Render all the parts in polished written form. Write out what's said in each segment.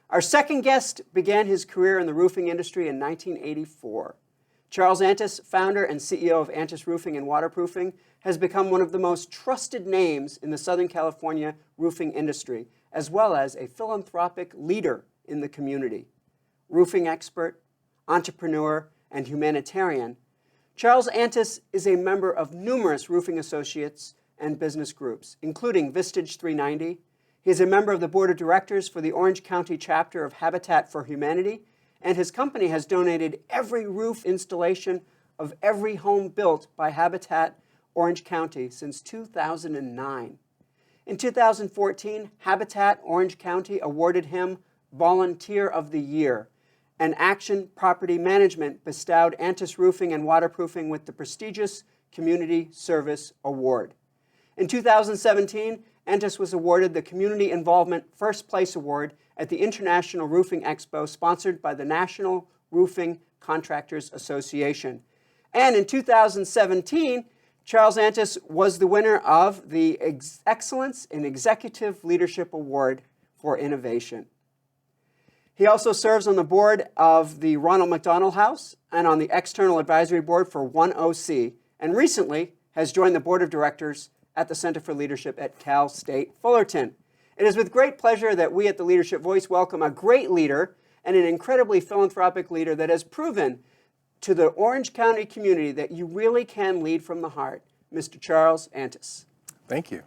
Our second guest began his career in the roofing industry in 1984. Charles Antis, founder and CEO of Antis Roofing and Waterproofing, has become one of the most trusted names in the Southern California roofing industry, as well as a philanthropic leader in the community. Roofing expert, entrepreneur, and humanitarian, Charles Antis is a member of numerous roofing associates and business groups, including Vistage 390. He is a member of the board of directors for the Orange County chapter of Habitat for Humanity, and his company has donated every roof installation of every home built by Habitat Orange County since 2009. In 2014, Habitat Orange County awarded him Volunteer of the Year, and Action Property Management bestowed Antis Roofing and Waterproofing with the prestigious Community Service Award. In 2017, Antis was awarded the Community Involvement First Place Award at the International Roofing Expo, sponsored by the National Roofing Contractors Association. And in 2017, Charles Antis was the winner of the Excellence in Executive Leadership Award for Innovation. He also serves on the board of the Ronald McDonald House and on the External Advisory Board for 1OC, and recently has joined the board of directors at the Center for Leadership at Cal State Fullerton. It is with great pleasure that we at the Leadership Voice welcome a great leader and an incredibly philanthropic leader that has proven to the Orange County community that you really can lead from the heart, Mr. Charles Antis. Thank you.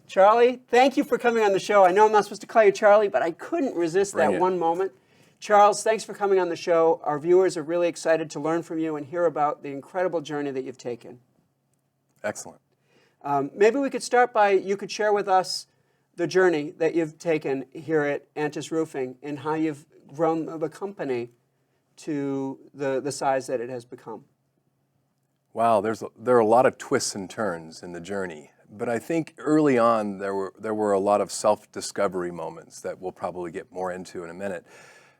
Charlie, thank you for coming on the show. I know I'm not supposed to call you Charlie, but I couldn't resist that one moment. Charles, thanks for coming on the show. Our viewers are really excited to learn from you and hear about the incredible journey that you've taken. Excellent. Maybe we could start by, you could share with us the journey that you've taken here at Antis Roofing and how you've grown the company to the size that it has become. Wow, there are a lot of twists and turns in the journey, but I think early on there were a lot of self-discovery moments that we'll probably get more into in a minute.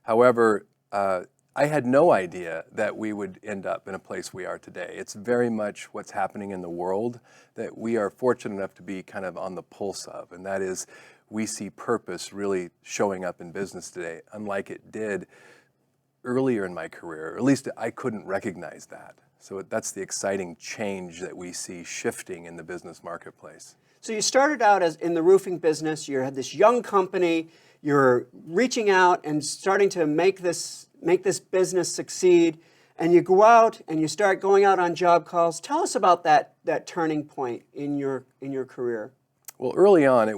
However, I had no idea that we would end up in a place we are today. It's very much what's happening in the world that we are fortunate enough to be kind of on the pulse of, and that is we see purpose really showing up in business today, unlike it did earlier in my career. Or at least I couldn't recognize that. So that's the exciting change that we see shifting in the business marketplace. So you started out as in the roofing business. You had this young company. You're reaching out and starting to make this business succeed, and you go out and you start going out on job calls. Tell us about that turning point in your career. Well, early on,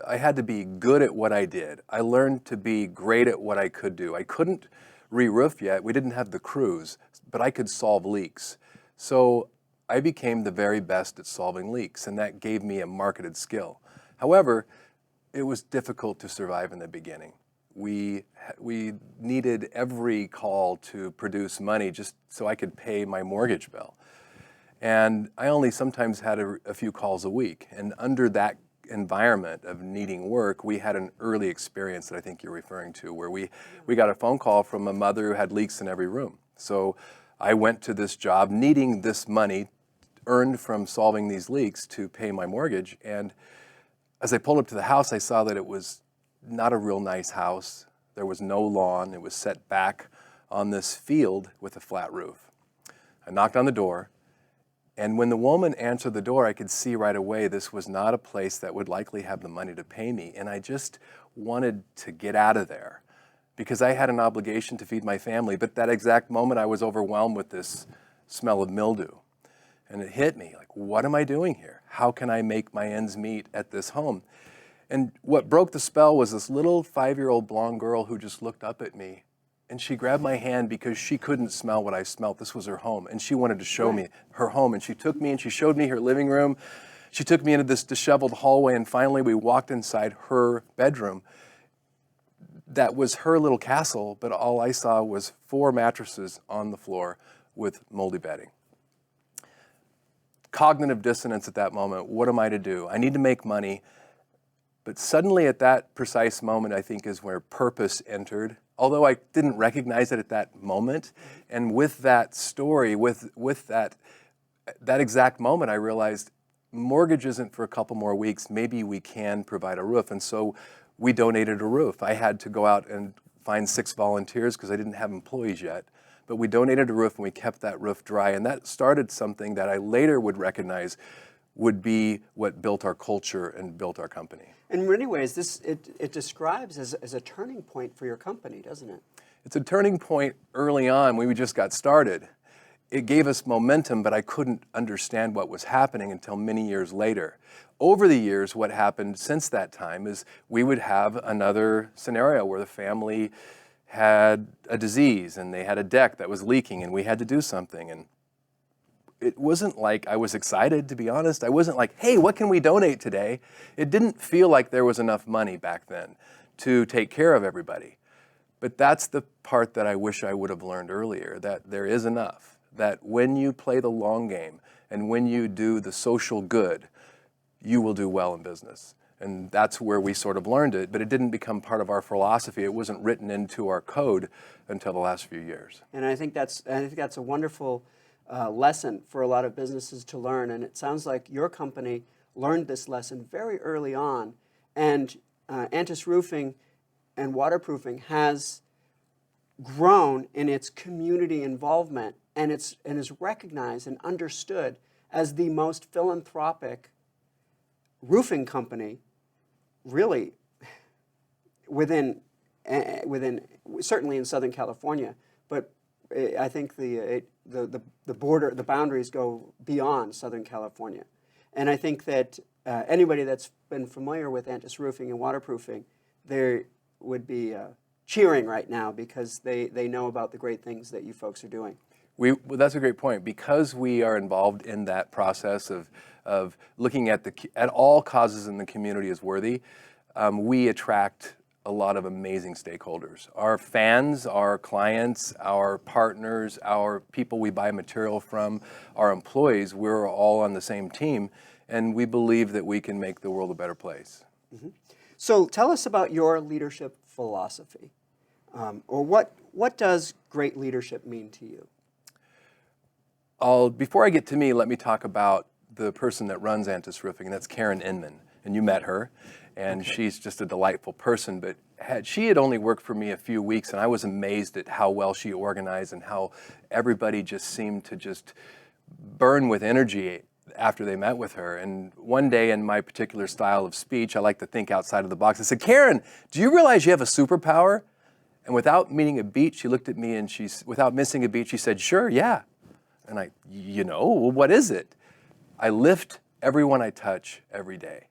I had to be good at what I did. I learned to be great at what I could do. I couldn't re-roof yet. We didn't have the crews, but I could solve leaks. So I became the very best at solving leaks, and that gave me a marketed skill. However, it was difficult to survive in the beginning. We needed every call to produce money just so I could pay my mortgage bill. And I only sometimes had a few calls a week. And under that environment of needing work, we had an early experience that I think you're referring to, where we got a phone call from a mother who had leaks in every room. So I went to this job needing this money earned from solving these leaks to pay my mortgage. And as I pulled up to the house, I saw that it was not a real nice house. There was no lawn. It was set back on this field with a flat roof. I knocked on the door, and when the woman answered the door, I could see right away this was not a place that would likely have the money to pay me, and I just wanted to get out of there because I had an obligation to feed my family. But that exact moment, I was overwhelmed with this smell of mildew, and it hit me, like, what am I doing here? How can I make my ends meet at this home? And what broke the spell was this little 5-year-old blonde girl who just looked up at me, and she grabbed my hand because she couldn't smell what I smelled. This was her home, and she wanted to show me her home. And she took me and she showed me her living room. She took me into this disheveled hallway, and finally we walked inside her bedroom. That was her little castle, but all I saw was 4 mattresses on the floor with moldy bedding. Cognitive dissonance at that moment. What am I to do? I need to make money. But suddenly at that precise moment, I think, is where purpose entered, although I didn't recognize it at that moment. And with that story, with that exact moment, I realized mortgage isn't for a couple more weeks. Maybe we can provide a roof. And so we donated a roof. I had to go out and find 6 volunteers because I didn't have employees yet. But we donated a roof and we kept that roof dry. And that started something that I later would recognize would be what built our culture and built our company. In many ways, it describes as a turning point for your company, doesn't it? It's a turning point early on when we just got started. It gave us momentum, but I couldn't understand what was happening until many years later. Over the years, what happened since that time is we would have another scenario where the family had a disease and they had a deck that was leaking and we had to do something. And it wasn't like I was excited, to be honest. I wasn't like, hey, what can we donate today? It didn't feel like there was enough money back then to take care of everybody. But that's the part that I wish I would have learned earlier, that there is enough, that when you play the long game and when you do the social good, you will do well in business. And that's where we sort of learned it, but it didn't become part of our philosophy. It wasn't written into our code until the last few years. And I think that's a wonderful lesson for a lot of businesses to learn. And it sounds like your company learned this lesson very early on. And Antis Roofing and Waterproofing has grown in its community involvement, and is recognized and understood as the most philanthropic roofing company, really, within certainly in Southern California, but I think the boundaries go beyond Southern California, and I think that anybody that's been familiar with Antis Roofing and Waterproofing, they would be cheering right now because they know about the great things that you folks are doing. Well, that's a great point. Because we are involved in that process of looking at all causes in the community as worthy, we attract a lot of amazing stakeholders. Our fans, our clients, our partners, our people we buy material from, our employees, we're all on the same team, and we believe that we can make the world a better place. Mm-hmm. So tell us about your leadership philosophy, or what does great leadership mean to you? Before I get to me, let me talk about the person that runs Antis Roofing, and that's Karen Inman. And you met her, and she's just a delightful person. But she had only worked for me a few weeks, and I was amazed at how well she organized and how everybody just seemed to just burn with energy after they met with her. And one day in my particular style of speech, I like to think outside of the box. I said, Karen, do you realize you have a superpower? And without meaning a beat, she looked at me and without missing a beat, she said, sure, yeah. And well, what is it? I lift everyone I touch every day.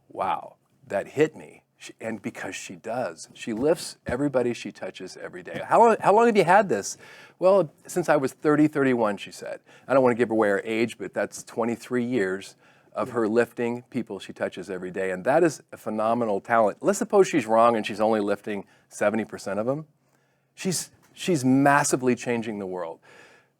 Wow, that hit me. And because she does. She lifts everybody she touches every day. How long have you had this? Well, since I was 31, she said. I don't want to give away her age, but that's 23 years of her lifting people she touches every day. And that is a phenomenal talent. Let's suppose she's wrong and she's only lifting 70% of them. She's massively changing the world.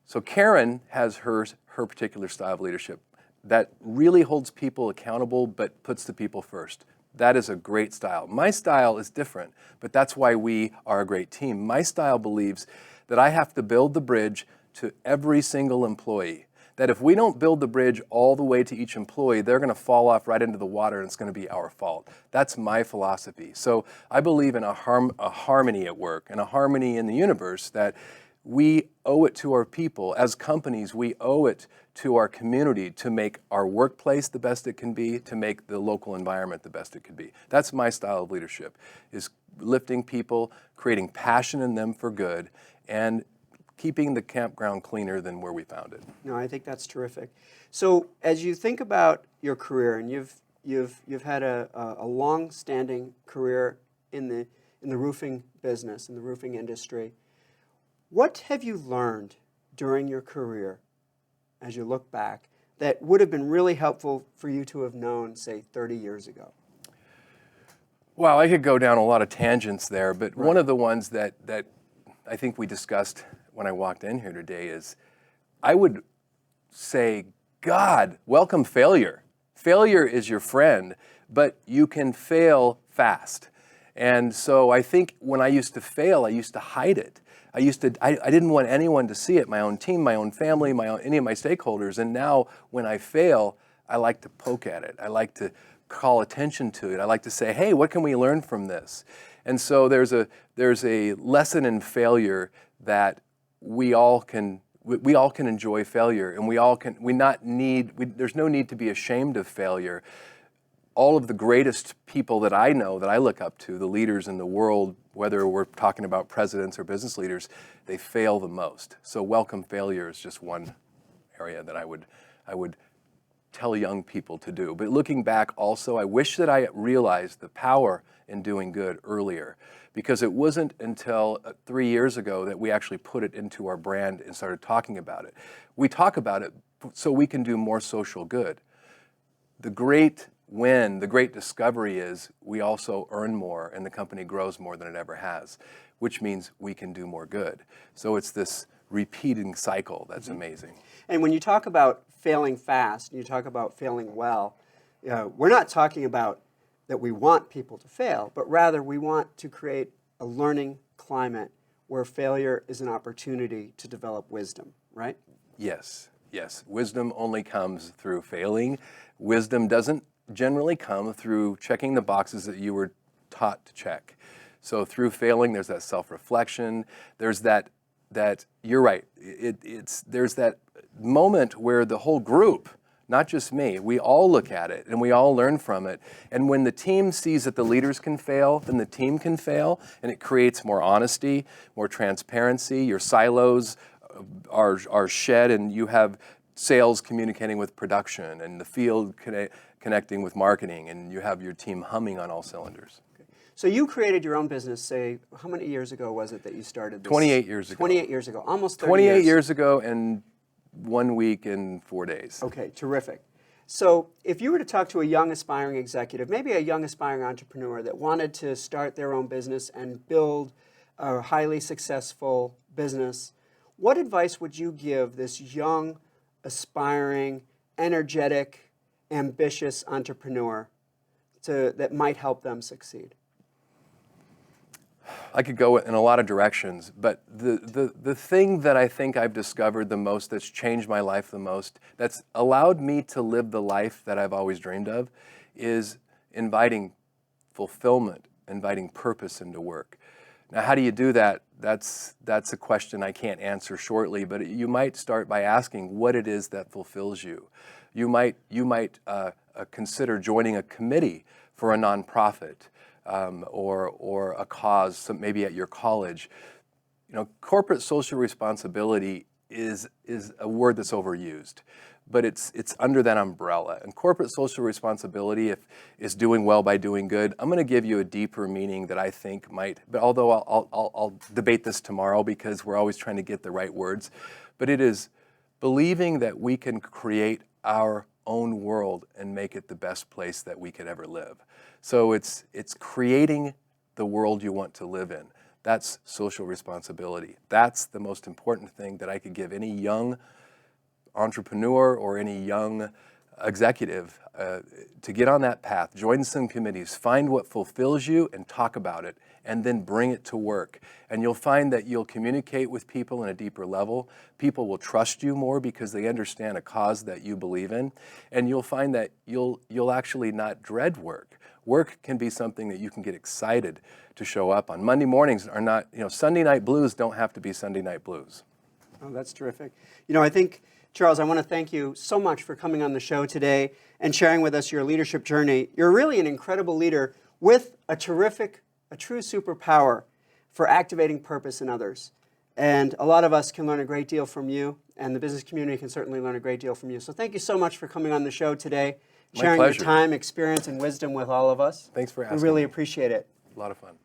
So Karen has her particular style of leadership that really holds people accountable but puts the people first. That is a great style. My style is different, but that's why we are a great team. My style believes that I have to build the bridge to every single employee. That if we don't build the bridge all the way to each employee, they're going to fall off right into the water and it's going to be our fault. That's my philosophy. So I believe in a harmony at work and a harmony in the universe, that we owe it to our people. As companies, we owe it to our community to make our workplace the best it can be, to make the local environment the best it can be. That's my style of leadership, is lifting people, creating passion in them for good, and keeping the campground cleaner than where we found it. No, I think that's terrific. So as you think about your career, and you've had a long-standing career in the roofing business, in the roofing industry, what have you learned during your career, as you look back, that would have been really helpful for you to have known, say, 30 years ago? Wow, I could go down a lot of tangents there, but one of the ones that I think we discussed when I walked in here today is, I would say, God, welcome failure. Failure is your friend, but you can fail fast. And so I think when I used to fail, I used to hide it. I didn't want anyone to see it, my own team, my own family, any of my stakeholders. And now when I fail, I like to poke at it. I like to call attention to it. I like to say, hey, what can we learn from this? And so there's a lesson in failure that we all can enjoy failure, and there's no need to be ashamed of failure. All of the greatest people that I know, that I look up to, the leaders in the world, whether we're talking about presidents or business leaders, they fail the most. So welcome failure is just one area that I would tell young people to do. But looking back also, I wish that I realized the power in doing good earlier, because it wasn't until 3 years ago that we actually put it into our brand and started talking about it. We talk about it so we can do more social good. The great discovery is we also earn more and the company grows more than it ever has, which means we can do more good. So it's this repeating cycle that's amazing. And when you talk about failing fast, and you talk about failing well, we're not talking about that we want people to fail, but rather we want to create a learning climate where failure is an opportunity to develop wisdom, right? Yes, yes. Wisdom only comes through failing. Wisdom doesn't generally come through checking the boxes that you were taught to check. So through failing, there's that self-reflection. There's that you're right. There's that moment where the whole group, not just me, we all look at it and we all learn from it. And when the team sees that the leaders can fail, then the team can fail, and it creates more honesty, more transparency. Your silos are shed, and you have sales communicating with production, and the field connecting with marketing, and you have your team humming on all cylinders. So you created your own business, say, how many years ago was it that you started this? 28 years ago. 28 years ago, almost 30 28 years. years ago and 1 week and 4 days. Okay, terrific. So if you were to talk to a young aspiring executive, maybe a young aspiring entrepreneur that wanted to start their own business and build a highly successful business, what advice would you give this young, aspiring, energetic, ambitious entrepreneur that might help them succeed? I could go in a lot of directions, but the thing that I think I've discovered the most, that's changed my life the most, that's allowed me to live the life that I've always dreamed of, is inviting fulfillment, inviting purpose into work. Now, how do you do that? That's a question I can't answer shortly, but you might start by asking what it is that fulfills you. You might consider joining a committee for a nonprofit. Or a cause, maybe at your college. You know, corporate social responsibility is a word that's overused, but it's under that umbrella. And corporate social responsibility is doing well by doing good. I'm going to give you a deeper meaning that I think might, but although I'll debate this tomorrow because we're always trying to get the right words, but it is believing that we can create our own world and make it the best place that we could ever live. So it's creating the world you want to live in. That's social responsibility. That's the most important thing that I could give any young entrepreneur or any young executive to get on that path. Join some committees, find what fulfills you and talk about it, and then bring it to work. And you'll find that you'll communicate with people in a deeper level. People will trust you more because they understand a cause that you believe in. And you'll find that you'll actually not dread work. Work can be something that you can get excited to show up on. Monday mornings are not, Sunday night blues don't have to be Sunday night blues. Oh, that's terrific. I think, Charles, I want to thank you so much for coming on the show today and sharing with us your leadership journey. You're really an incredible leader with a true superpower for activating purpose in others. And a lot of us can learn a great deal from you, and the business community can certainly learn a great deal from you. So thank you so much for coming on the show today, sharing your time, experience, and wisdom with all of us. Thanks for asking. We really appreciate it. A lot of fun.